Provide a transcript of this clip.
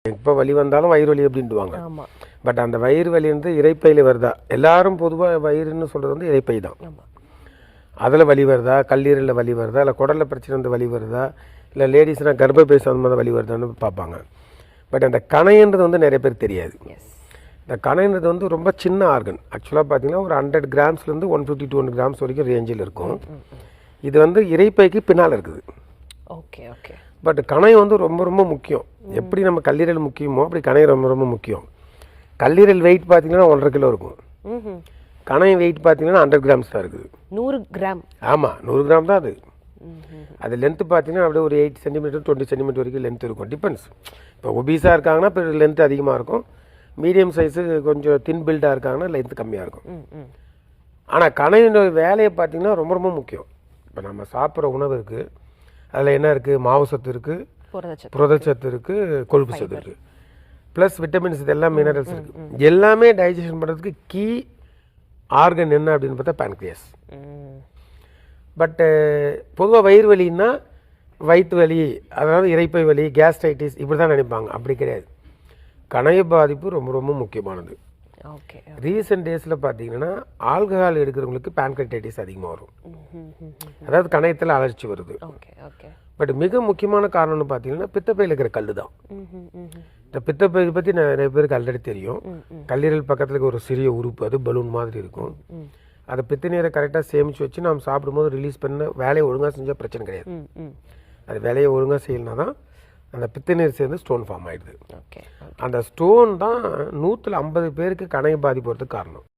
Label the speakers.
Speaker 1: எப்போ வலி வந்தாலும் வயிறு வலி அப்படின்ட்டுவாங்க. பட் அந்த வயிறு வலி வந்து இறைப்பையில் வருதா? எல்லாரும் பொதுவாக வயிறுன்னு சொல்கிறது வந்து இறைப்பை தான். அதில் வலி வருதா, கல்லீரலில் வலி வருதா, இல்லை குடலில் பிரச்சனை வந்து வலி வருதா, இல்லை லேடிஸ்னால் கர்ப்பப்பை சம்பந்தமாக வலி வருதான்னு பார்ப்பாங்க. பட் அந்த கணைன்றது வந்து நிறைய பேர் தெரியாது. இந்த கணைன்றது வந்து ரொம்ப சின்ன ஆர்கன். ஆக்சுவலாக பார்த்தீங்கன்னா ஒரு 100 கிராம்ஸ்லேருந்து 150 to 200 கிராம்ஸ் வரைக்கும் ரேஞ்சில் இருக்கும். இது வந்து இறைப்பைக்கு பின்னால் இருக்குது.
Speaker 2: Okay okay.
Speaker 1: பட் கணை வந்து ரொம்ப ரொம்ப முக்கியம். எப்படி நம்ம கல்லீரல் முக்கியமோ அப்படி கணை ரொம்ப ரொம்ப முக்கியம். கல்லீரல் வெயிட் பார்த்தீங்கன்னா 1.5 கிலோ இருக்கும். கணை வெயிட் பார்த்தீங்கன்னா 100 கிராம்ஸ் தான் இருக்குது.
Speaker 2: 100 கிராம்?
Speaker 1: ஆமாம், 100 கிராம் தான் அது. அது லென்த்து பார்த்தீங்கன்னா அப்படியே ஒரு 8 சென்டிமீட்டர் 20 சென்டிமீட்டர் வரைக்கும் லென்த் இருக்கும். டிபெண்ட்ஸ். இப்போ ஒபீஸாக இருக்காங்கன்னா இப்போ லென்த் அதிகமாக இருக்கும். மீடியம் சைஸு கொஞ்சம் தின் பில்டாக இருக்காங்கன்னா லென்த் கம்மியாக இருக்கும். ஆனால் கணையினோட வேலையை பார்த்தீங்கன்னா ரொம்ப ரொம்ப முக்கியம். இப்போ நம்ம சாப்பிட்ற உணவு இருக்குது, அதில் என்ன இருக்குது? மாவு சத்து இருக்குது, புரதச்சத்து இருக்குது, கொழுப்பு சத்து இருக்குது, ப்ளஸ் விட்டமின்ஸ், இது எல்லாம் மினரல்ஸ் இருக்குது. எல்லாமே டைஜஷன் பண்ணுறதுக்கு கீ ஆர்கன் என்ன அப்படின்னு பார்த்தா பேன்க்ரியாஸ். பட்டு பொதுவாக வயிறு வலின்னா வயிற்று வலி, அதாவது இறைப்பை வலி, கேஸ்ட்ரைட்டிஸ் இப்படி தான் நினைப்பாங்க. அப்படி கிடையாது. கணைய பாதிப்பு ரொம்ப ரொம்ப முக்கியமானது. ரீசெண்ட் டேஸில் பார்த்தீங்கன்னா ஆல்கஹால் எடுக்கிறவங்களுக்கு பேன்க்ரைட்டிஸ் அதிகமாக வரும். அதாவது கணையத்தில் அலர்ச்சி வருது. பட் மிக முக்கியமான காரணம்னு பார்த்தீங்கன்னா பித்தப்பையில் இருக்கிற கல் தான். இந்த பித்தப்பை பற்றி நிறைய பேருக்கு ஆல்ரெடி தெரியும். கல்லீரல் பக்கத்தில் இருக்க ஒரு சிறிய உறுப்பு, அது பலூன் மாதிரி இருக்கும். அதை பித்த நீரை கரெக்டாக சேமித்து வச்சு நாம் சாப்பிடும்போது ரிலீஸ் பண்ண வேலையை ஒழுங்காக செஞ்சால் பிரச்சனை கிடையாது. அது வேலையை ஒழுங்காக செய்யலனா தான் அந்த பித்த நீர் சேர்ந்து ஸ்டோன் ஃபார்ம் ஆகிடுது. அந்த ஸ்டோன் தான் 150 பேருக்கு கணைய பாதிப்பு வரதுக்கு காரணம்.